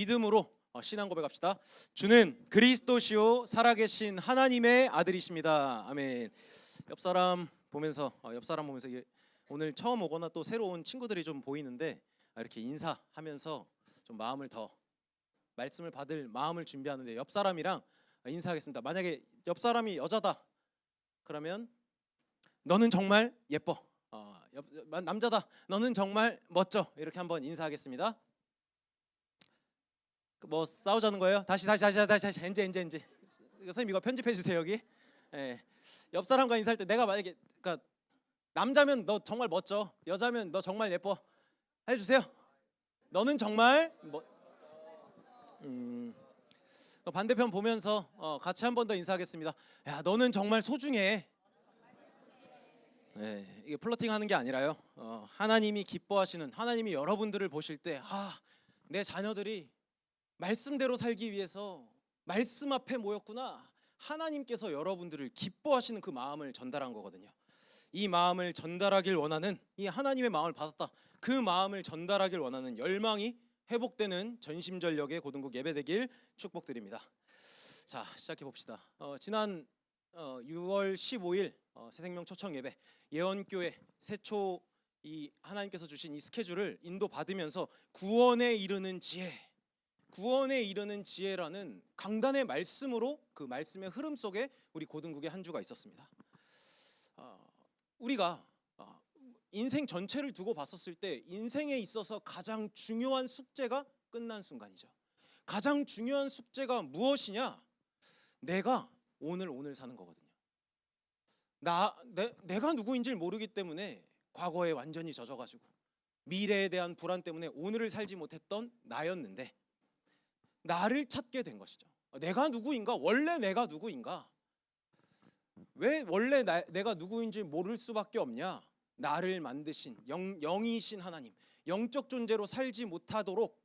믿음으로 신앙 고백합시다. 주는 그리스도시요 살아계신 하나님의 아들이십니다. 아멘. 옆 사람 보면서 오늘 처음 오거나 또 새로 온 친구들이 좀 보이는데 이렇게 인사하면서 좀 마음을 더 말씀을 받을 마음을 준비하는데 옆 사람이랑 인사하겠습니다. 만약에 옆 사람이 여자다 그러면 너는 정말 예뻐. 남자다 너는 정말 멋져. 이렇게 한번 인사하겠습니다. 뭐 싸우자는 거예요? 다시 엔제 선생님 이거 편집해 주세요 여기. 예. 옆 사람과 인사할 때 내가 만약에 그러니까 남자면 너 정말 멋져, 여자면 너 정말 예뻐 해주세요. 너는 정말 반대편 보면서 같이 한 번 더 인사하겠습니다. 야 너는 정말 소중해. 네, 이게 플러팅하는 게 아니라요. 하나님이 기뻐하시는, 하나님이 여러분들을 보실 때 내 자녀들이 말씀대로 살기 위해서 말씀 앞에 모였구나. 하나님께서 여러분들을 기뻐하시는 그 마음을 전달한 거거든요. 이 마음을 전달하길 원하는, 이 하나님의 마음을 받았다, 그 마음을 전달하길 원하는 열망이 회복되는 전심전력의 고등국 예배 되길 축복드립니다. 자, 시작해 봅시다. 지난 6월 15일 새생명 초청 예배 예언교회 새초 이 하나님께서 주신 이 스케줄을 인도 받으면서 구원에 이르는 지혜라는 강단의 말씀으로 그 말씀의 흐름 속에 우리 고등국의 한 주가 있었습니다. 우리가 인생 전체를 두고 봤었을 때 인생에 있어서 가장 중요한 숙제가 끝난 순간이죠. 가장 중요한 숙제가 무엇이냐? 내가 오늘 사는 거거든요. 내가 누구인지를 모르기 때문에 과거에 완전히 젖어가지고 미래에 대한 불안 때문에 오늘을 살지 못했던 나였는데 나를 찾게 된 것이죠. 내가 누구인가? 원래 내가 누구인가? 왜 원래 내가 누구인지 모를 수밖에 없냐? 나를 만드신 영이신 하나님, 영적 존재로 살지 못하도록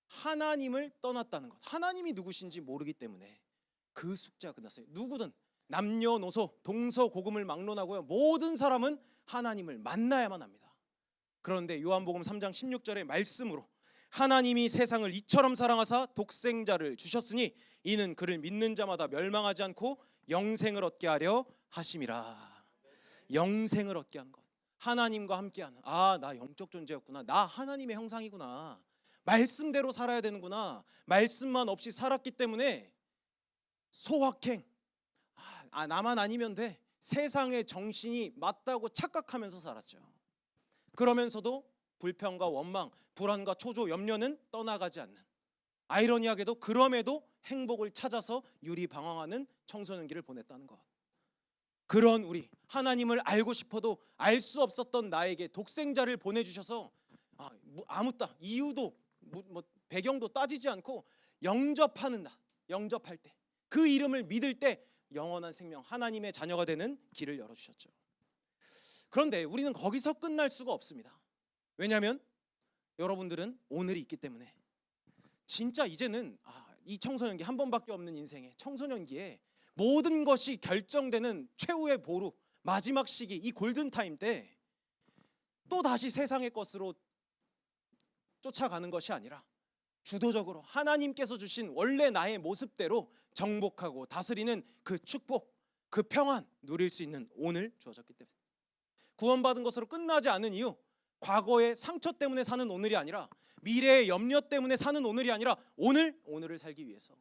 하나님을 떠났다는 것. 하나님이 누구신지 모르기 때문에 그 숙제가 끝났어요. 누구든 남녀노소 동서고금을 막론하고요, 모든 사람은 하나님을 만나야만 합니다. 그런데 요한복음 3장 16절의 말씀으로 하나님이 세상을 이처럼 사랑하사 독생자를 주셨으니 이는 그를 믿는 자마다 멸망하지 않고 영생을 얻게 하려 하심이라. 영생을 얻게 하는 것, 하나님과 함께하는, 나 영적 존재였구나, 나 하나님의 형상이구나, 말씀대로 살아야 되는구나, 말씀만 없이 살았기 때문에 소확행, 나만 아니면 돼, 세상의 정신이 맞다고 착각하면서 살았죠. 그러면서도 불평과 원망, 불안과 초조, 염려는 떠나가지 않는, 아이러니하게도 그럼에도 행복을 찾아서 유리방황하는 청소년기를 보냈다는 것. 그런 우리, 하나님을 알고 싶어도 알 수 없었던 나에게 독생자를 보내주셔서 아무따 이유도 배경도 따지지 않고 영접할 때, 그 이름을 믿을 때 영원한 생명, 하나님의 자녀가 되는 길을 열어주셨죠. 그런데 우리는 거기서 끝날 수가 없습니다. 왜냐하면 여러분들은 오늘이 있기 때문에 진짜 이제는 이 청소년기, 한 번밖에 없는 인생에 청소년기에 모든 것이 결정되는 최후의 보루, 마지막 시기, 이 골든타임 때 또 다시 세상의 것으로 쫓아가는 것이 아니라 주도적으로 하나님께서 주신 원래 나의 모습대로 정복하고 다스리는 그 축복, 그 평안 누릴 수 있는 오늘 주어졌기 때문에 구원받은 것으로 끝나지 않은 이유, 과거의 상처 때문에 사는 오늘이 아니라, 미래의 염려 때문에 사는 오늘이 아니라 오늘을 살기 위해서.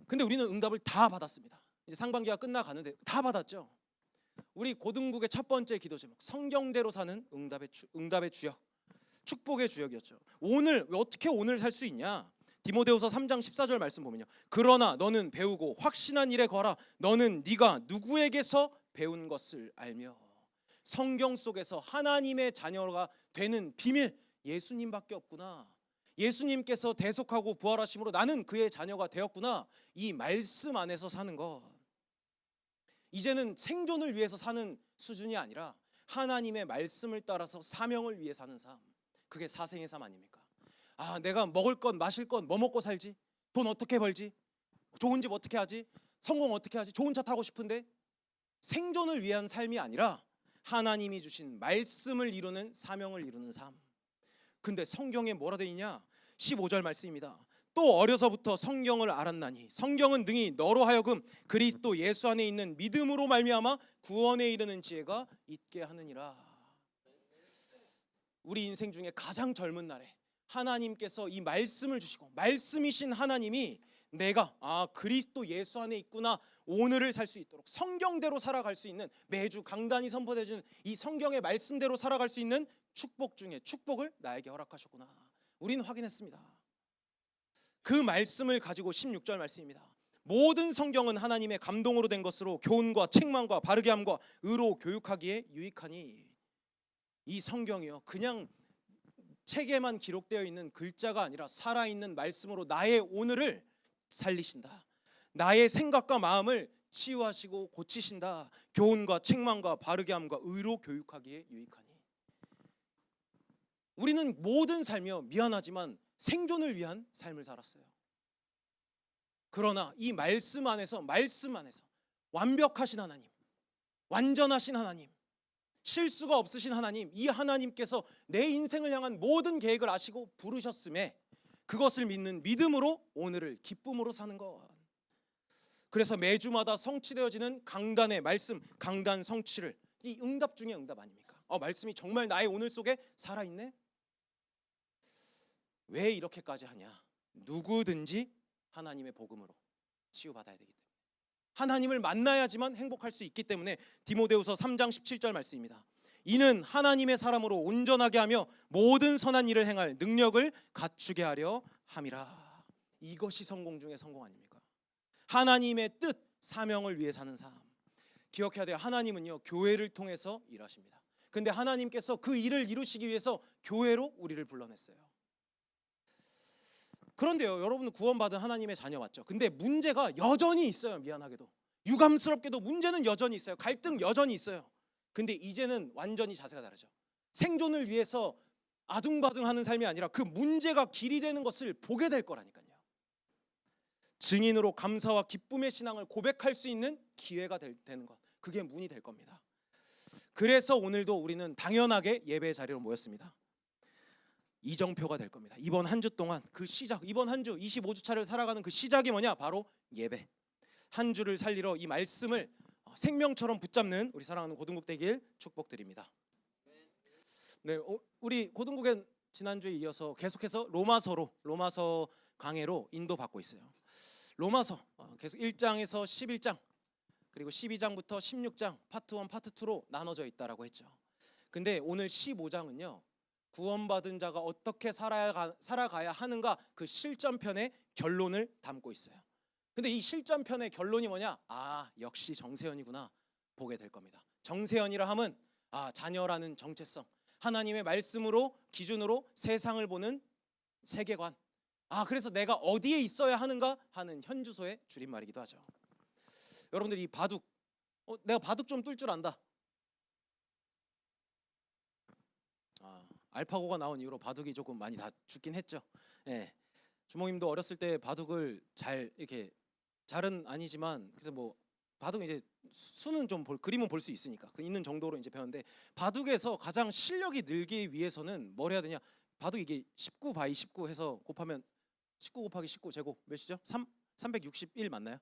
근데 우리는 응답을 다 받았습니다. 이제 상반기가 끝나가는데 다 받았죠. 우리 고등국의 첫 번째 기도 제목, 성경대로 사는 응답의 주역, 축복의 주역이었죠. 어떻게 오늘 살 수 있냐? 디모데후서 3장 14절 말씀 보면요, 그러나 너는 배우고 확신한 일에 거라. 너는 네가 누구에게서 배운 것을 알며. 성경 속에서 하나님의 자녀가 되는 비밀, 예수님밖에 없구나. 예수님께서 대속하고 부활하심으로 나는 그의 자녀가 되었구나. 이 말씀 안에서 사는 것. 이제는 생존을 위해서 사는 수준이 아니라 하나님의 말씀을 따라서 사명을 위해 사는 삶. 그게 사생의 삶 아닙니까? 내가 먹을 것, 마실 것, 뭐 먹고 살지? 돈 어떻게 벌지? 좋은 집 어떻게 하지? 성공 어떻게 하지? 좋은 차 타고 싶은데. 생존을 위한 삶이 아니라 하나님이 주신 말씀을 이루는, 사명을 이루는 삶. 근데 성경에 뭐라 되어 있냐? 15절 말씀입니다. 또 어려서부터 성경을 알았나니 성경은 능히 너로 하여금 그리스도 예수 안에 있는 믿음으로 말미암아 구원에 이르는 지혜가 있게 하느니라. 우리 인생 중에 가장 젊은 날에 하나님께서 이 말씀을 주시고 말씀이신 하나님이 내가 그리스도 예수 안에 있구나, 오늘을 살 수 있도록 성경대로 살아갈 수 있는, 매주 강단이 선포되어지는 이 성경의 말씀대로 살아갈 수 있는 축복 중에 축복을 나에게 허락하셨구나. 우리는 확인했습니다. 그 말씀을 가지고 16절 말씀입니다. 모든 성경은 하나님의 감동으로 된 것으로 교훈과 책망과 바르게 함과 의로 교육하기에 유익하니. 이 성경이요, 그냥 책에만 기록되어 있는 글자가 아니라 살아있는 말씀으로 나의 오늘을 살리신다. 나의 생각과 마음을 치유하시고 고치신다. 교훈과 책망과 바르게 함과 의로 교육하기에 유익하니. 우리는 모든 삶이요, 미안하지만 생존을 위한 삶을 살았어요. 그러나 이 말씀 안에서 완벽하신 하나님, 완전하신 하나님, 실수가 없으신 하나님, 이 하나님께서 내 인생을 향한 모든 계획을 아시고 부르셨음에 그것을 믿는 믿음으로 오늘을 기쁨으로 사는 것. 그래서 매주마다 성취되어지는 강단의 말씀, 강단 성취를, 이 응답 중에 응답 아닙니까? 말씀이 정말 나의 오늘 속에 살아있네? 왜 이렇게까지 하냐? 누구든지 하나님의 복음으로 치유받아야 되기 때문에, 하나님을 만나야지만 행복할 수 있기 때문에 디모데후서 3장 17절 말씀입니다. 이는 하나님의 사람으로 온전하게 하며 모든 선한 일을 행할 능력을 갖추게 하려 함이라. 이것이 성공 중에 성공 아닙니까? 하나님의 뜻, 사명을 위해 사는 삶. 기억해야 돼요. 하나님은요, 교회를 통해서 일하십니다. 근데 하나님께서 그 일을 이루시기 위해서 교회로 우리를 불러냈어요. 그런데요, 여러분은 구원받은 하나님의 자녀 맞죠? 근데 문제가 여전히 있어요. 미안하게도, 유감스럽게도 문제는 여전히 있어요. 갈등 여전히 있어요. 근데 이제는 완전히 자세가 다르죠. 생존을 위해서 아둥바둥하는 삶이 아니라 그 문제가 길이 되는 것을 보게 될 거라니까요. 증인으로 감사와 기쁨의 신앙을 고백할 수 있는 기회가 되는 것, 그게 문이 될 겁니다. 그래서 오늘도 우리는 당연하게 예배의 자리로 모였습니다. 이정표가 될 겁니다. 이번 한 주 동안 그 시작, 이번 한 주 25주차를 살아가는 그 시작이 뭐냐? 바로 예배. 한 주를 살리러 이 말씀을 생명처럼 붙잡는 우리 사랑하는 고등국 되길 축복드립니다. 네, 우리 고등국엔 지난주에 이어서 계속해서 로마서 강해로 인도받고 있어요. 로마서 계속 1장에서 11장, 그리고 12장부터 16장 파트 1, 파트 2로 나눠져 있다라고 했죠. 근데 오늘 15장은요, 구원받은 자가 어떻게 살아가야 하는가, 그 실전편의 결론을 담고 있어요. 근데 이 실전편의 결론이 뭐냐? 역시 정세현이구나 보게 될 겁니다. 정세현이라 함은 자녀라는 정체성, 하나님의 말씀으로 기준으로 세상을 보는 세계관, 그래서 내가 어디에 있어야 하는가 하는 현주소의 줄임말이기도 하죠. 여러분들, 이 바둑, 내가 바둑 좀 뜰 줄 안다. 알파고가 나온 이후로 바둑이 조금 많이 다 죽긴 했죠. 예. 주몽님도 어렸을 때 바둑을 잘 이렇게, 잘은 아니지만 그래서 뭐 바둑 이제 수는 좀 그림은 볼 수 있으니까 그 있는 정도로 이제 배웠는데, 바둑에서 가장 실력이 늘기 위해서는 뭘 해야 되냐? 바둑 이게 19 바이 19 해서 곱하면 19 곱하기 19 제곱 몇이죠? 361 맞나요?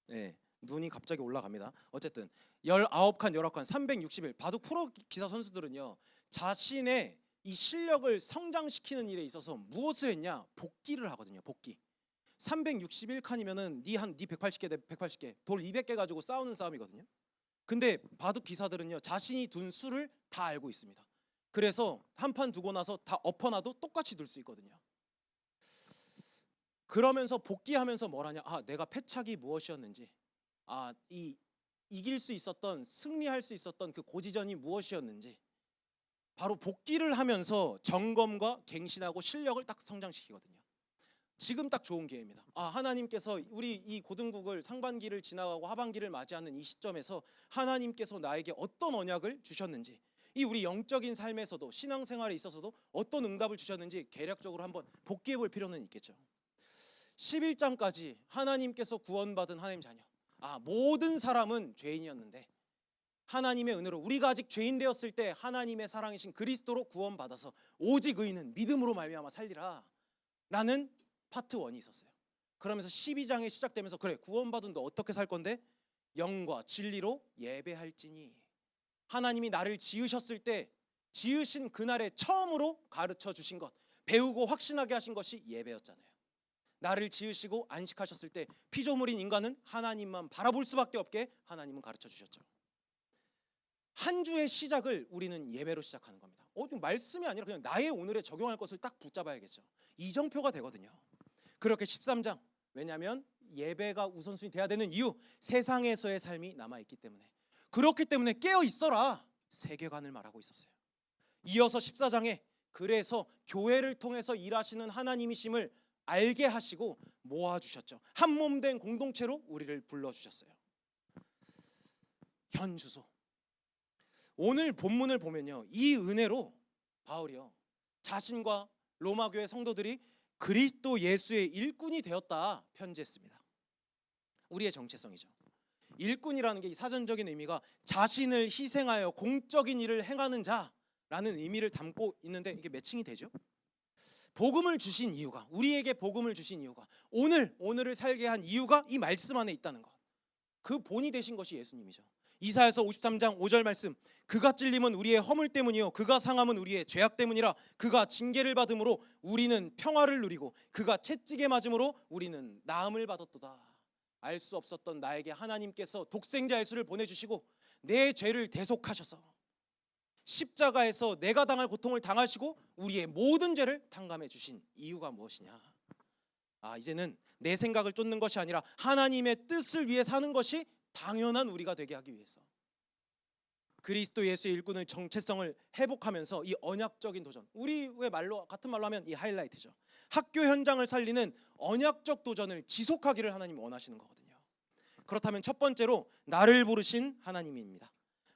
네. 눈이 갑자기 올라갑니다. 어쨌든 19칸 19칸 361. 바둑 프로 기사 선수들은요, 자신의 이 실력을 성장시키는 일에 있어서 무엇을 했냐? 복기를 하거든요. 복기. 361칸이면은 네 180개 대 180개, 돌 200개 가지고 싸우는 싸움이거든요. 근데 바둑 기사들은요, 자신이 둔 수를 다 알고 있습니다. 그래서 한 판 두고 나서 다 엎어놔도 똑같이 둘 수 있거든요. 그러면서 복기하면서 뭘 하냐? 내가 패착이 무엇이었는지, 이길 수 있었던, 승리할 수 있었던 그 고지전이 무엇이었는지, 바로 복기를 하면서 점검과 갱신하고 실력을 딱 성장시키거든요. 지금 딱 좋은 기회입니다. 하나님께서 우리 이 고등국을 상반기를 지나가고 하반기를 맞이하는 이 시점에서 하나님께서 나에게 어떤 언약을 주셨는지, 이 우리 영적인 삶에서도 신앙생활에 있어서도 어떤 응답을 주셨는지 개략적으로 한번 복기해 볼 필요는 있겠죠. 11장까지 하나님께서 구원받은 하나님 자녀, 모든 사람은 죄인이었는데 하나님의 은혜로 우리가 아직 죄인 되었을 때 하나님의 사랑이신 그리스도로 구원받아서 오직 의인은 믿음으로 말미암아 살리라. 라는 파트 1이 있었어요. 그러면서 12장에 시작되면서 그래 구원받은 너 어떻게 살 건데? 영과 진리로 예배할지니. 하나님이 나를 지으셨을 때 지으신 그날에 처음으로 가르쳐 주신 것, 배우고 확신하게 하신 것이 예배였잖아요. 나를 지으시고 안식하셨을 때 피조물인 인간은 하나님만 바라볼 수밖에 없게 하나님은 가르쳐 주셨죠. 한 주의 시작을 우리는 예배로 시작하는 겁니다. 말씀이 아니라 그냥 나의 오늘에 적용할 것을 딱 붙잡아야겠죠. 이정표가 되거든요. 그렇게 13장, 왜냐하면 예배가 우선순위 돼야 되는 이유, 세상에서의 삶이 남아있기 때문에. 그렇기 때문에 깨어 있어라 세계관을 말하고 있었어요. 이어서 14장에 그래서 교회를 통해서 일하시는 하나님이심을 알게 하시고 모아주셨죠. 한 몸 된 공동체로 우리를 불러주셨어요. 현 주소. 오늘 본문을 보면요, 이 은혜로 바울이요 자신과 로마 교회 성도들이 그리스도 예수의 일꾼이 되었다 편지했습니다. 우리의 정체성이죠. 일꾼이라는 게 이 사전적인 의미가 자신을 희생하여 공적인 일을 행하는 자라는 의미를 담고 있는데 이게 매칭이 되죠. 복음을 주신 이유가, 우리에게 복음을 주신 이유가, 오늘을 살게 한 이유가 이 말씀 안에 있다는 것. 그 본이 되신 것이 예수님이죠. 이사야서 53장 5절 말씀, 그가 찔림은 우리의 허물 때문이요 그가 상함은 우리의 죄악 때문이라. 그가 징계를 받음으로 우리는 평화를 누리고 그가 채찍에 맞음으로 우리는 나음을 받았도다. 알 수 없었던 나에게 하나님께서 독생자 예수를 보내주시고 내 죄를 대속하셔서 십자가에서 내가 당할 고통을 당하시고 우리의 모든 죄를 탕감해 주신 이유가 무엇이냐? 이제는 내 생각을 쫓는 것이 아니라 하나님의 뜻을 위해 사는 것이 당연한 우리가 되게 하기 위해서 그리스도 예수의 일꾼의 정체성을 회복하면서 이 언약적인 도전, 우리의 말로 같은 말로 하면 이 하이라이트죠. 학교 현장을 살리는 언약적 도전을 지속하기를 하나님이 원하시는 거거든요. 그렇다면 첫 번째로 나를 부르신 하나님입니다.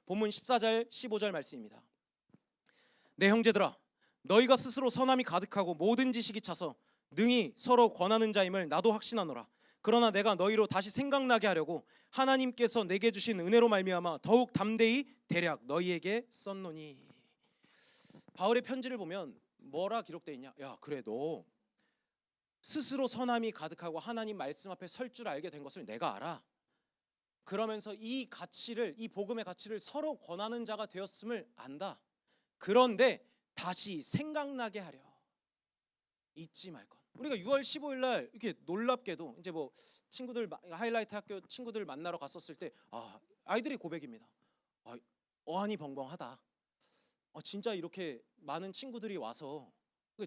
본문 14절 15절 말씀입니다. 내 형제들아, 너희가 스스로 선함이 가득하고 모든 지식이 차서 능히 서로 권하는 자임을 나도 확신하노라. 그러나 내가 너희로 다시 생각나게 하려고 하나님께서 내게 주신 은혜로 말미암아 더욱 담대히 대략 너희에게 썼노니. 바울의 편지를 보면 뭐라 기록되어 있냐? 야, 그래 너 스스로 선함이 가득하고 하나님 말씀 앞에 설 줄 알게 된 것을 내가 알아. 그러면서 이 가치를, 이 복음의 가치를 서로 권하는 자가 되었음을 안다. 그런데 다시 생각나게 하려. 잊지 말 것. 우리가 6월 15일 날 이렇게 놀랍게도 이제 뭐 친구들 하이라이트 학교 친구들 만나러 갔었을 때 아이들이 고백입니다. 어안이 벙벙하다. 진짜 이렇게 많은 친구들이 와서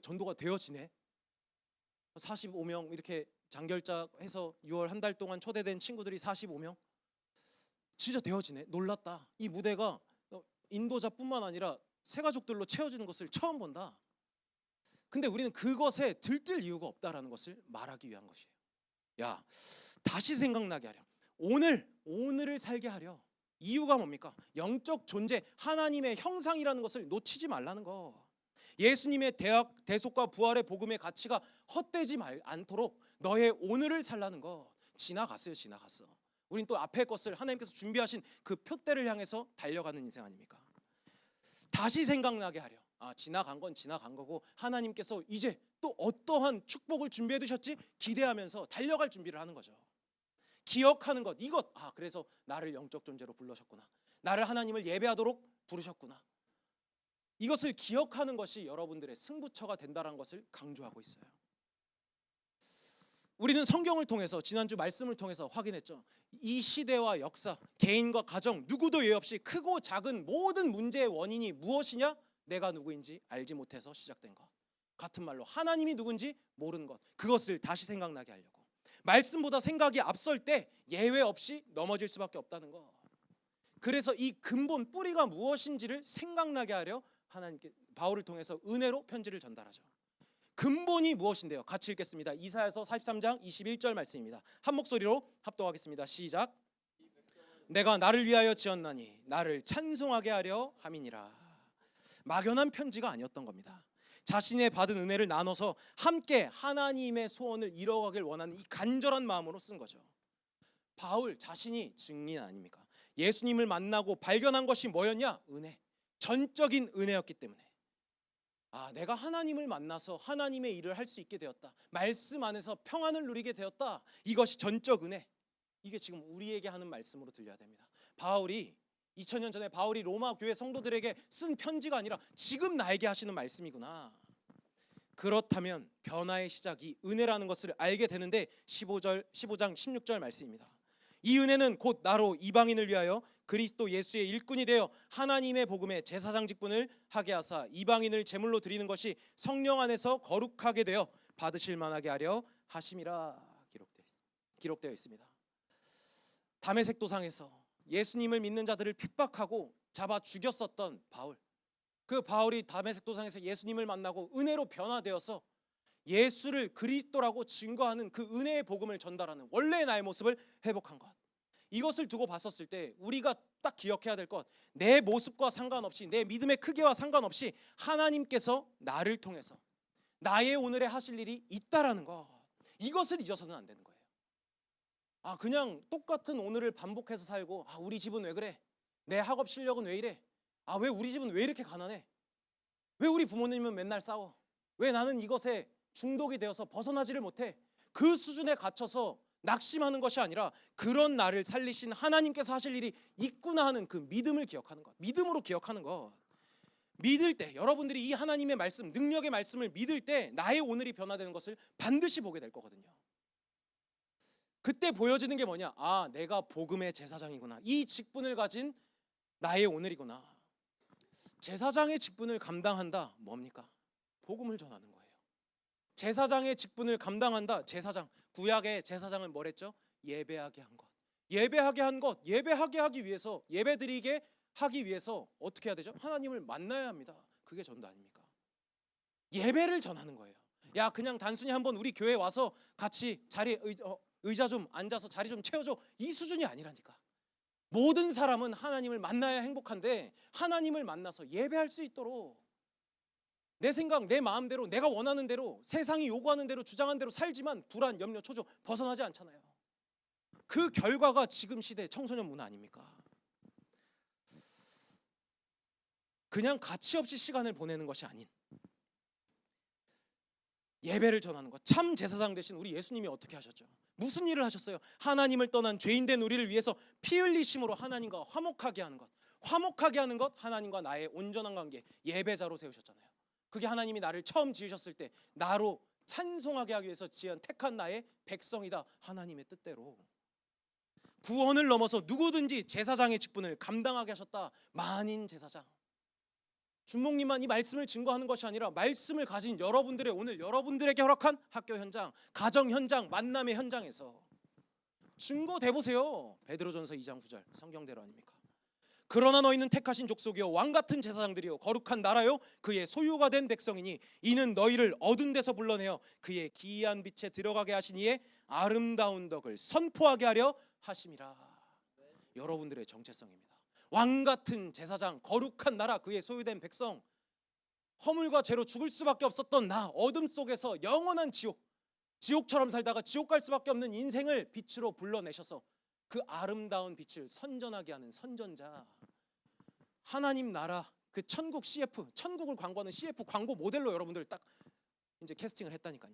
전도가 되어지네. 45명 이렇게 장결자해서 6월 한 달 동안 초대된 친구들이 45명. 진짜 되어지네. 놀랐다. 이 무대가 인도자뿐만 아니라 새 가족들로 채워지는 것을 처음 본다. 근데 우리는 그것에 들뜰 이유가 없다라는 것을 말하기 위한 것이에요. 야, 다시 생각나게 하려. 오늘을 살게 하려. 이유가 뭡니까? 영적 존재, 하나님의 형상이라는 것을 놓치지 말라는 거. 예수님의 대속과 부활의 복음의 가치가 헛되지 않도록 너의 오늘을 살라는 거. 지나갔어요. 지나갔어. 우린 또 앞의 것을 하나님께서 준비하신 그 표대를 향해서 달려가는 인생 아닙니까? 다시 생각나게 하려. 지나간 건 지나간 거고 하나님께서 이제 또 어떠한 축복을 준비해 두셨지 기대하면서 달려갈 준비를 하는 거죠. 기억하는 것, 이것. 그래서 나를 영적 존재로 불러셨구나. 나를 하나님을 예배하도록 부르셨구나. 이것을 기억하는 것이 여러분들의 승부처가 된다는 것을 강조하고 있어요. 우리는 성경을 통해서, 지난주 말씀을 통해서 확인했죠. 이 시대와 역사, 개인과 가정, 누구도 예외 없이 크고 작은 모든 문제의 원인이 무엇이냐? 내가 누구인지 알지 못해서 시작된 것. 같은 말로 하나님이 누군지 모르는 것. 그것을 다시 생각나게 하려고. 말씀보다 생각이 앞설 때 예외 없이 넘어질 수밖에 없다는 것. 그래서 이 근본 뿌리가 무엇인지를 생각나게 하려 하나님께 바울을 통해서 은혜로 편지를 전달하죠. 근본이 무엇인데요? 같이 읽겠습니다. 이사야서 43장 21절 말씀입니다. 한 목소리로 합독하겠습니다. 시작. 내가 나를 위하여 지었나니 나를 찬송하게 하려 함이니라. 막연한 편지가 아니었던 겁니다. 자신의 받은 은혜를 나눠서 함께 하나님의 소원을 이뤄가길 원하는 이 간절한 마음으로 쓴 거죠. 바울 자신이 증인 아닙니까? 예수님을 만나고 발견한 것이 뭐였냐? 은혜. 전적인 은혜였기 때문에 내가 하나님을 만나서 하나님의 일을 할 수 있게 되었다. 말씀 안에서 평안을 누리게 되었다. 이것이 전적 은혜. 이게 지금 우리에게 하는 말씀으로 들려야 됩니다. 바울이 2000년 전에 바울이 로마 교회 성도들에게 쓴 편지가 아니라 지금 나에게 하시는 말씀이구나. 그렇다면 변화의 시작이 은혜라는 것을 알게 되는데 15장 16절 말씀입니다. 이 은혜는 곧 나로 이방인을 위하여 그리스도 예수의 일꾼이 되어 하나님의 복음의 제사장 직분을 하게 하사 이방인을 제물로 드리는 것이 성령 안에서 거룩하게 되어 받으실 만하게 하려 하심이라 기록되어 있습니다. 다메섹 도상에서 예수님을 믿는 자들을 핍박하고 잡아 죽였었던 바울. 그 바울이 다메섹 도상에서 예수님을 만나고 은혜로 변화되어서 예수를 그리스도라고 증거하는 그 은혜의 복음을 전달하는 원래의 나의 모습을 회복한 것. 이것을 두고 봤었을 때 우리가 딱 기억해야 될 것, 내 모습과 상관없이 내 믿음의 크기와 상관없이 하나님께서 나를 통해서 나의 오늘에 하실 일이 있다라는 것, 이것을 잊어서는 안 되는 거예요. 그냥 똑같은 오늘을 반복해서 살고 우리 집은 왜 그래? 내 학업 실력은 왜 이래? 왜 우리 집은 왜 이렇게 가난해? 왜 우리 부모님은 맨날 싸워? 왜 나는 이것에 중독이 되어서 벗어나지를 못해? 그 수준에 갇혀서 낙심하는 것이 아니라 그런 나를 살리신 하나님께서 하실 일이 있구나 하는 그 믿음을 기억하는 것, 믿음으로 기억하는 것. 믿을 때 여러분들이 이 하나님의 말씀, 능력의 말씀을 믿을 때 나의 오늘이 변화되는 것을 반드시 보게 될 거거든요. 그때 보여지는 게 뭐냐? 내가 복음의 제사장이구나. 이 직분을 가진 나의 오늘이구나. 제사장의 직분을 감당한다. 뭡니까? 복음을 전하는 거예요. 제사장의 직분을 감당한다. 제사장, 구약의 제사장은 뭐랬죠? 예배하게 한 것. 예배하게 한 것, 예배하게 하기 위해서, 예배드리게 하기 위해서 어떻게 해야 되죠? 하나님을 만나야 합니다. 그게 전도 아닙니까? 예배를 전하는 거예요. 그냥 단순히 한번 우리 교회 와서 같이 자리에 의자 좀 앉아서 자리 좀 채워줘, 이 수준이 아니라니까. 모든 사람은 하나님을 만나야 행복한데 하나님을 만나서 예배할 수 있도록 내 생각, 내 마음대로, 내가 원하는 대로, 세상이 요구하는 대로, 주장하는 대로 살지만 불안, 염려, 초조 벗어나지 않잖아요. 그 결과가 지금 시대 청소년 문화 아닙니까? 그냥 가치 없이 시간을 보내는 것이 아닌 예배를 전하는 것. 참 제사장 대신 우리 예수님이 어떻게 하셨죠? 무슨 일을 하셨어요? 하나님을 떠난 죄인된 우리를 위해서 피 흘리심으로 하나님과 화목하게 하는 것. 화목하게 하는 것, 하나님과 나의 온전한 관계, 예배자로 세우셨잖아요. 그게 하나님이 나를 처음 지으셨을 때 나로 찬송하게 하기 위해서 지은 택한 나의 백성이다. 하나님의 뜻대로 구원을 넘어서 누구든지 제사장의 직분을 감당하게 하셨다. 만인 제사장. 준목님만 이 말씀을 증거하는 것이 아니라 말씀을 가진 여러분들의 오늘 여러분들에게 허락한 학교 현장, 가정 현장, 만남의 현장에서 증거돼 보세요. 베드로전서 2장 9절 성경대로 아닙니까? 그러나 너희는 택하신 족속이요 왕같은 제사장들이요 거룩한 나라요 그의 소유가 된 백성이니 이는 너희를 어두운 데서 불러내어 그의 기이한 빛에 들어가게 하신 이의 아름다운 덕을 선포하게 하려 하심이라. 여러분들의 정체성입니다. 왕같은 제사장, 거룩한 나라, 그의 소유된 백성. 허물과 죄로 죽을 수밖에 없었던 나, 어둠 속에서 영원한 지옥처럼 살다가 지옥 갈 수밖에 없는 인생을 빛으로 불러내셔서 그 아름다운 빛을 선전하게 하는 선전자. 하나님 나라, 그 천국 CF, 천국을 광고하는 CF 광고 모델로 여러분들 딱 이제 캐스팅을 했다니까요.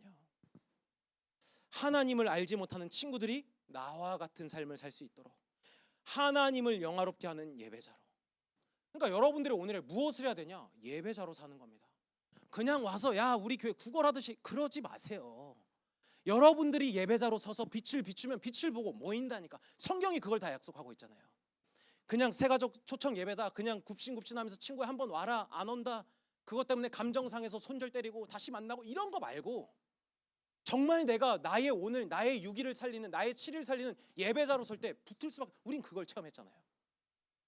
하나님을 알지 못하는 친구들이 나와 같은 삶을 살 수 있도록 하나님을 영화롭게 하는 예배자로. 그러니까 여러분들의 오늘에 무엇을 해야 되냐? 예배자로 사는 겁니다. 그냥 와서 우리 교회 구걸하듯이 그러지 마세요. 여러분들이 예배자로 서서 빛을 비추면 빛을 보고 모인다니까. 성경이 그걸 다 약속하고 있잖아요. 그냥 새가족 초청 예배다, 그냥 굽신굽신하면서 친구야 한번 와라, 안 온다, 그것 때문에 감정 상해서 손절 때리고 다시 만나고 이런 거 말고 정말 내가 나의 오늘, 나의 6일을 살리는, 나의 7일 살리는 예배자로 설 때 붙을 수밖에. 우린 그걸 체험했잖아요.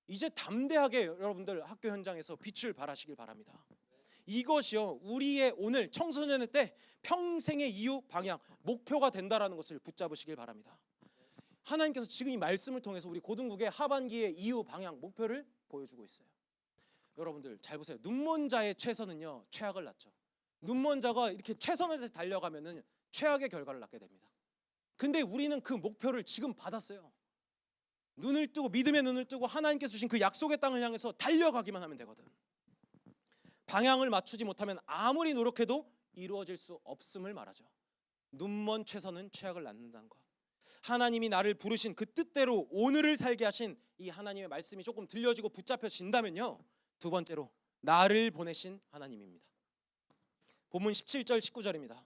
이제 담대하게 여러분들 학교 현장에서 빛을 발하시길 바랍니다. 이것이요 우리의 오늘 청소년의 때 평생의 이유, 방향, 목표가 된다라는 것을 붙잡으시길 바랍니다. 하나님께서 지금 이 말씀을 통해서 우리 고등국의 하반기의 이유, 방향, 목표를 보여주고 있어요. 여러분들 잘 보세요. 눈먼 자의 최선은요 최악을 낳죠. 눈먼 자가 이렇게 최선을 다해서 달려가면은 최악의 결과를 낳게 됩니다. 근데 우리는 그 목표를 지금 받았어요. 눈을 뜨고, 믿음의 눈을 뜨고 하나님께서 주신 그 약속의 땅을 향해서 달려가기만 하면 되거든. 방향을 맞추지 못하면 아무리 노력해도 이루어질 수 없음을 말하죠. 눈먼 최선은 최악을 낳는다는 것. 하나님이 나를 부르신 그 뜻대로 오늘을 살게 하신 이 하나님의 말씀이 조금 들려지고 붙잡혀진다면요, 두 번째로 나를 보내신 하나님입니다. 본문 17절 19절입니다.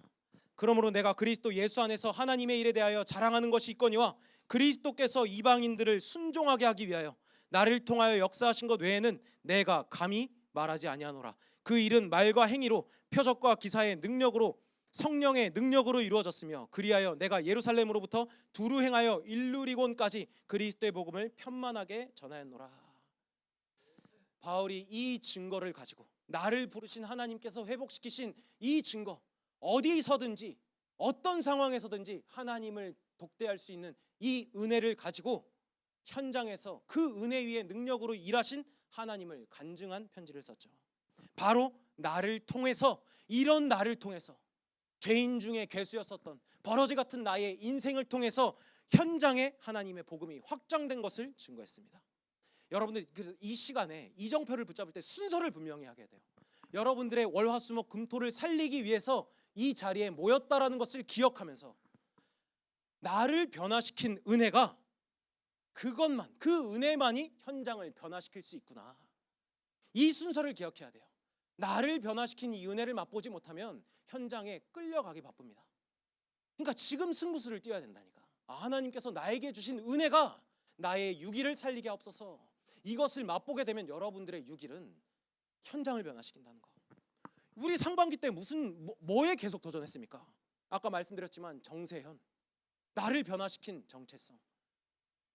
그러므로 내가 그리스도 예수 안에서 하나님의 일에 대하여 자랑하는 것이 있거니와 그리스도께서 이방인들을 순종하게 하기 위하여 나를 통하여 역사하신 것 외에는 내가 감히 말하지 아니하노라. 그 일은 말과 행위로 표적과 기사의 능력으로 성령의 능력으로 이루어졌으며 그리하여 내가 예루살렘으로부터 두루 행하여 일루리곤까지 그리스도의 복음을 편만하게 전하였노라. 바울이 이 증거를 가지고 나를 부르신 하나님께서 회복시키신 이 증거, 어디서든지 어떤 상황에서든지 하나님을 독대할 수 있는 이 은혜를 가지고 현장에서 그 은혜 위에 능력으로 일하신 하나님을 간증한 편지를 썼죠. 바로 나를 통해서, 이런 나를 통해서, 죄인 중에 괴수였었던 버러지 같은 나의 인생을 통해서 현장에 하나님의 복음이 확장된 것을 증거했습니다. 여러분들 이 시간에 이정표를 붙잡을 때 순서를 분명히 하게 돼요. 여러분들의 월화수목 금토를 살리기 위해서 이 자리에 모였다라는 것을 기억하면서 나를 변화시킨 은혜가, 그것만, 그 은혜만이 현장을 변화시킬 수 있구나, 이 순서를 기억해야 돼요. 나를 변화시킨 이 은혜를 맛보지 못하면 현장에 끌려가기 바쁩니다. 그러니까 지금 승부수를 띄워야 된다니까. 하나님께서 나에게 주신 은혜가 나의 육일을 살리게 하옵소서. 이것을 맛보게 되면 여러분들의 육일은 현장을 변화시킨다는 거. 우리 상반기 때 뭐에 계속 도전했습니까? 아까 말씀드렸지만 정세현, 나를 변화시킨 정체성,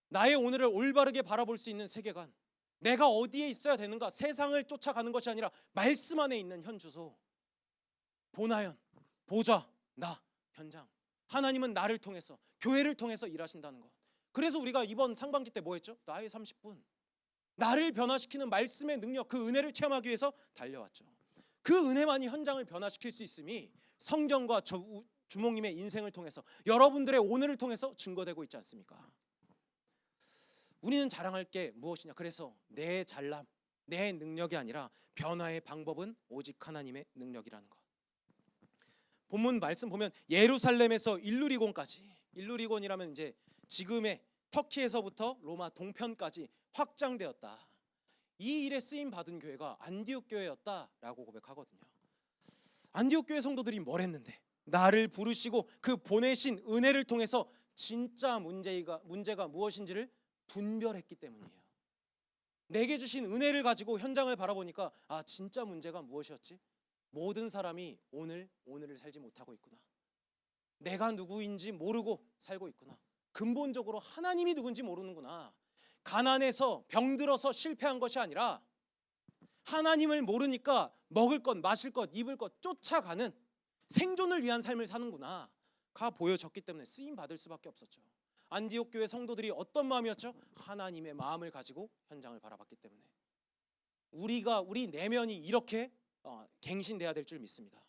나의 오늘을 올바르게 바라볼 수 있는 세계관, 내가 어디에 있어야 되는가, 세상을 쫓아가는 것이 아니라 말씀 안에 있는 현주소, 보나연, 보좌, 나, 현장. 하나님은 나를 통해서, 교회를 통해서 일하신다는 것. 그래서 우리가 이번 상반기 때 뭐 했죠? 나의 30분. 나를 변화시키는 말씀의 능력, 그 은혜를 체험하기 위해서 달려왔죠. 그 은혜만이 현장을 변화시킬 수 있음이 성경과 주목님의 인생을 통해서, 여러분들의 오늘을 통해서 증거되고 있지 않습니까? 우리는 자랑할 게 무엇이냐? 그래서 내 잘남, 내 능력이 아니라 변화의 방법은 오직 하나님의 능력이라는 것. 본문 말씀 보면 예루살렘에서 일루리곤까지, 일루리곤이라면 이제 지금의 터키에서부터 로마 동편까지 확장되었다. 이 일에 쓰임 받은 교회가 안디옥 교회였다라고 고백하거든요. 안디옥 교회 성도들이 뭘 했는데? 나를 부르시고 그 보내신 은혜를 통해서 진짜 문제가 무엇인지를 분별했기 때문이에요. 내게 주신 은혜를 가지고 현장을 바라보니까 진짜 문제가 무엇이었지? 모든 사람이 오늘을 살지 못하고 있구나. 내가 누구인지 모르고 살고 있구나. 근본적으로 하나님이 누군지 모르는구나. 가난해서 병들어서 실패한 것이 아니라 하나님을 모르니까 먹을 것, 마실 것, 입을 것 쫓아가는 생존을 위한 삶을 사는구나가 보여졌기 때문에 쓰임 받을 수밖에 없었죠. 안디옥 교회 성도들이 어떤 마음이었죠? 하나님의 마음을 가지고 현장을 바라봤기 때문에 우리 내면이 이렇게 갱신돼야 될 줄 믿습니다.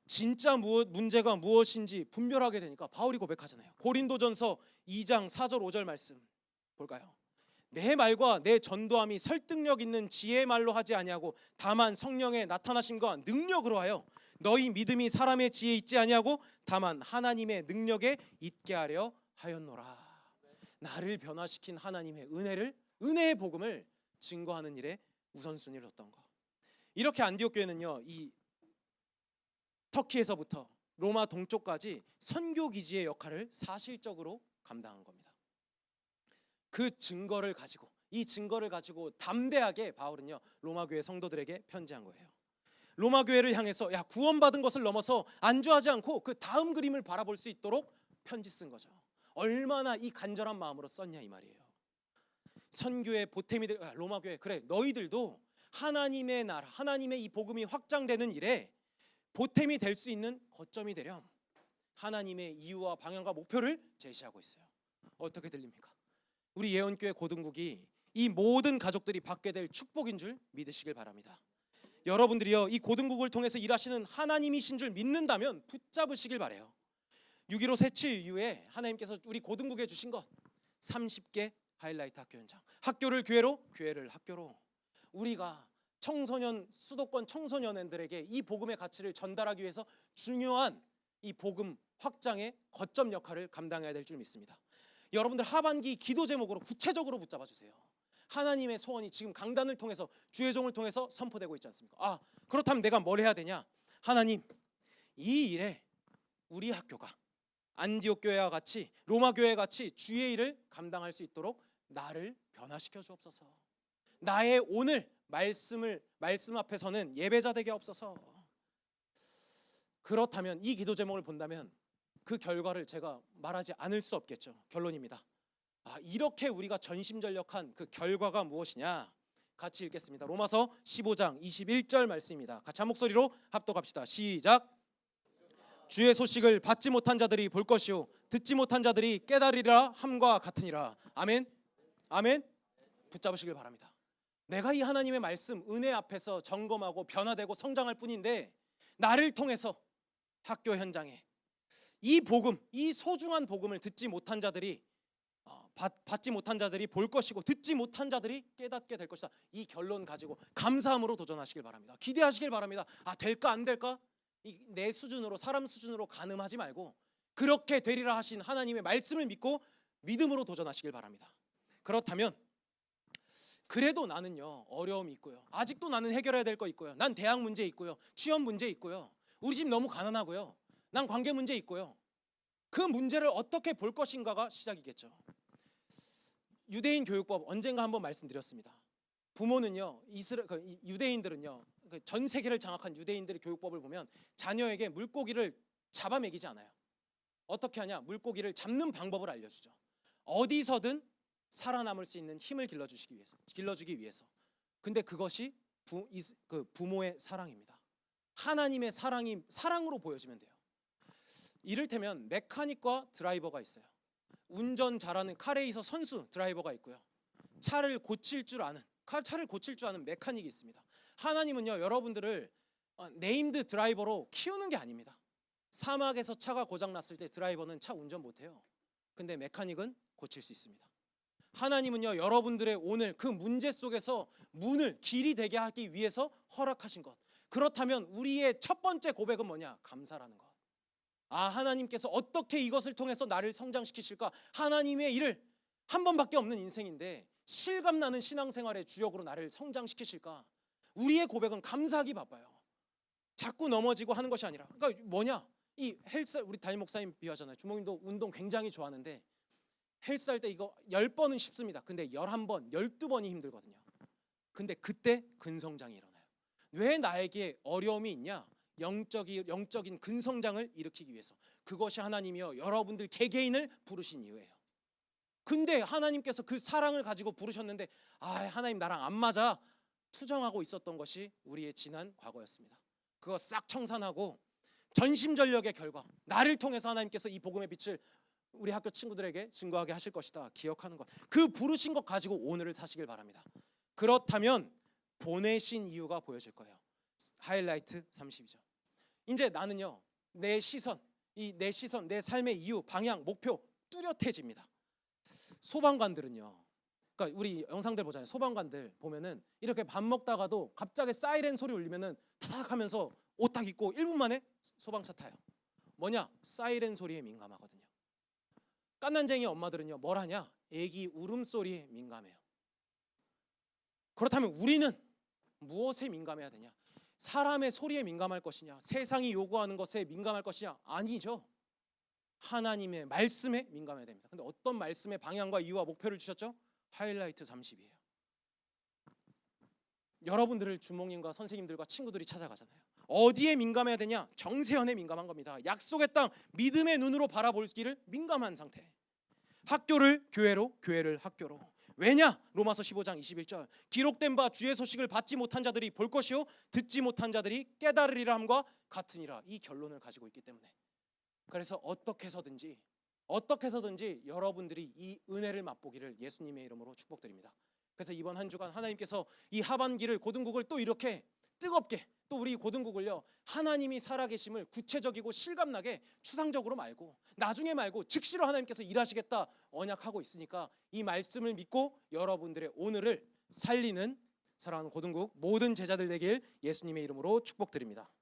진짜 문제가 무엇인지 분별하게 되니까 바울이 고백하잖아요. 고린도전서 2장 4절 5절 말씀 볼까요? 내 말과 내 전도함이 설득력 있는 지혜의 말로 하지 아니하고 다만 성령의 나타나심과 능력으로 하여 너희 믿음이 사람의 지혜에 있지 아니하고 다만 하나님의 능력에 있게 하려 하였노라. 나를 변화시킨 하나님의 은혜의 복음을 증거하는 일에 우선순위를 뒀던 거. 이렇게 안디옥 교회는요, 이 터키에서부터 로마 동쪽까지 선교 기지의 역할을 사실적으로 감당한 겁니다. 그 증거를 가지고, 이 증거를 가지고 담대하게 바울은요 로마 교회 성도들에게 편지한 거예요. 로마 교회를 향해서 구원받은 것을 넘어서 안주하지 않고 그 다음 그림을 바라볼 수 있도록 편지 쓴 거죠. 얼마나 이 간절한 마음으로 썼냐 이 말이에요. 선교의 보탬이 될 로마 교회, 그래 너희들도 하나님의 나라, 하나님의 이 복음이 확장되는 일에 보탬이 될 수 있는 거점이 되렴. 하나님의 이유와 방향과 목표를 제시하고 있어요. 어떻게 들립니까? 우리 예언교회 고등국이 이 모든 가족들이 받게 될 축복인 줄 믿으시길 바랍니다. 여러분들이요 이 고등국을 통해서 일하시는 하나님이신 줄 믿는다면 붙잡으시길 바래요. 6.15 새치 이후에 하나님께서 우리 고등국에 주신 것 30개 하이라이트 학교 현장, 학교를 교회로, 교회를 학교로, 우리가 청소년 수도권 청소년들에게 이 복음의 가치를 전달하기 위해서 중요한 이 복음 확장의 거점 역할을 감당해야 될 줄 믿습니다. 여러분들 하반기 기도 제목으로 구체적으로 붙잡아 주세요. 하나님의 소원이 지금 강단을 통해서 주의 종을 통해서 선포되고 있지 않습니까? 그렇다면 내가 뭘 해야 되냐? 하나님, 이 일에 우리 학교가 안디옥 교회와 같이 로마 교회와 같이 주의 일을 감당할 수 있도록 나를 변화시켜 주옵소서. 나의 오늘 말씀 앞에서는 예배자 되게 없어서. 그렇다면 이 기도 제목을 본다면 그 결과를 제가 말하지 않을 수 없겠죠. 결론입니다. 이렇게 우리가 전심전력한 그 결과가 무엇이냐? 같이 읽겠습니다. 로마서 15장 21절 말씀입니다. 같이 한 목소리로 합독합시다. 시작. 주의 소식을 받지 못한 자들이 볼 것이요 듣지 못한 자들이 깨달으리라 함과 같으니라. 아멘. 아멘. 붙잡으시길 바랍니다. 내가 이 하나님의 말씀 은혜 앞에서 점검하고 변화되고 성장할 뿐인데 나를 통해서 학교 현장에 이 복음, 이 소중한 복음을 받지 못한 자들이 볼 것이고 듣지 못한 자들이 깨닫게 될 것이다. 이 결론 가지고 감사함으로 도전하시길 바랍니다. 기대하시길 바랍니다. 될까 안 될까? 내 수준으로 사람 수준으로 가늠하지 말고 그렇게 되리라 하신 하나님의 말씀을 믿고 믿음으로 도전하시길 바랍니다. 그렇다면 그래도 나는요 어려움이 있고요. 아직도 나는 해결해야 될 거 있고요. 난 대학 문제 있고요. 취업 문제 있고요. 우리 집 너무 가난하고요. 난 관계 문제 있고요. 그 문제를 어떻게 볼 것인가가 시작이겠죠. 유대인 교육법 언젠가 한번 말씀드렸습니다. 부모는요 유대인들은요 전 세계를 장악한 유대인들의 교육법을 보면 자녀에게 물고기를 잡아 먹이지 않아요. 어떻게 하냐? 물고기를 잡는 방법을 알려주죠. 어디서든 살아남을 수 있는 힘을 길러주기 위해서. 근데 그것이 부모의 사랑입니다. 하나님의 사랑으로 보여지면 돼요. 이를테면 메카닉과 드라이버가 있어요. 운전 잘하는 카레이서 선수 드라이버가 있고요. 차를 고칠 줄 아는 메카닉이 있습니다. 하나님은요 여러분들을 네임드 드라이버로 키우는 게 아닙니다. 사막에서 차가 고장 났을 때 드라이버는 차 운전 못해요. 근데 메카닉은 고칠 수 있습니다. 하나님은요 여러분들의 오늘 그 문제 속에서 문을 길이 되게 하기 위해서 허락하신 것. 그렇다면 우리의 첫 번째 고백은 뭐냐? 감사라는 것. 하나님께서 어떻게 이것을 통해서 나를 성장시키실까? 하나님의 일을 한 번밖에 없는 인생인데 실감나는 신앙생활의 주역으로 나를 성장시키실까? 우리의 고백은 감사하기 바빠요. 자꾸 넘어지고 하는 것이 아니라. 그러니까 뭐냐? 이 헬스, 우리 담임 목사님 비유하잖아요. 주목님도 운동 굉장히 좋아하는데 헬스 할 때 이거 10번은 쉽습니다. 근데 11번, 12번이 힘들거든요. 근데 그때 근성장이 일어나요. 왜 나에게 어려움이 있냐? 영적인 근성장을 일으키기 위해서. 그것이 하나님이요 여러분들 개개인을 부르신 이유예요. 근데 하나님께서 그 사랑을 가지고 부르셨는데 하나님 나랑 안 맞아 투정하고 있었던 것이 우리의 지난 과거였습니다. 그거 싹 청산하고 전심전력의 결과, 나를 통해서 하나님께서 이 복음의 빛을 우리 학교 친구들에게 증거하게 하실 것이다 기억하는 것. 그 부르신 것 가지고 오늘을 사시길 바랍니다. 그렇다면 보내신 이유가 보여질 거예요. 하이라이트 32점. 이제 나는요 내 시선, 내 삶의 이유, 방향, 목표 뚜렷해집니다. 소방관들은요, 그러니까 우리 영상들 보잖아요. 소방관들 보면은 이렇게 밥 먹다가도 갑자기 사이렌 소리 울리면은 타닥 하면서 옷 딱 입고 1분 만에 소방차 타요. 뭐냐? 사이렌 소리에 민감하거든요. 깐난쟁이 엄마들은요 뭘 하냐? 애기 울음소리에 민감해요. 그렇다면 우리는 무엇에 민감해야 되냐? 사람의 소리에 민감할 것이냐? 세상이 요구하는 것에 민감할 것이냐? 아니죠. 하나님의 말씀에 민감해야 됩니다. 근데 어떤 말씀의 방향과 이유와 목표를 주셨죠? 하이라이트 30이에요. 여러분들을 주목님과 선생님들과 친구들이 찾아가잖아요. 어디에 민감해야 되냐? 정세현에 민감한 겁니다. 약속의 땅, 믿음의 눈으로 바라보기를 민감한 상태. 학교를 교회로, 교회를 학교로. 왜냐? 로마서 15장 21절. 기록된 바 주의 소식을 받지 못한 자들이 볼 것이요 듣지 못한 자들이 깨달으리라 함과 같으니라. 이 결론을 가지고 있기 때문에. 그래서 어떻게 해서든지 여러분들이 이 은혜를 맛보기를 예수님의 이름으로 축복드립니다. 그래서 이번 한 주간 하나님께서 이 하반기를 고등국을 또 이렇게 뜨겁게, 또 우리 고등국을요 하나님이 살아계심을 구체적이고 실감나게 추상적으로 말고 나중에 말고 즉시로 하나님께서 일하시겠다 언약하고 있으니까 이 말씀을 믿고 여러분들의 오늘을 살리는 사랑하는 고등국 모든 제자들 되길 예수님의 이름으로 축복드립니다.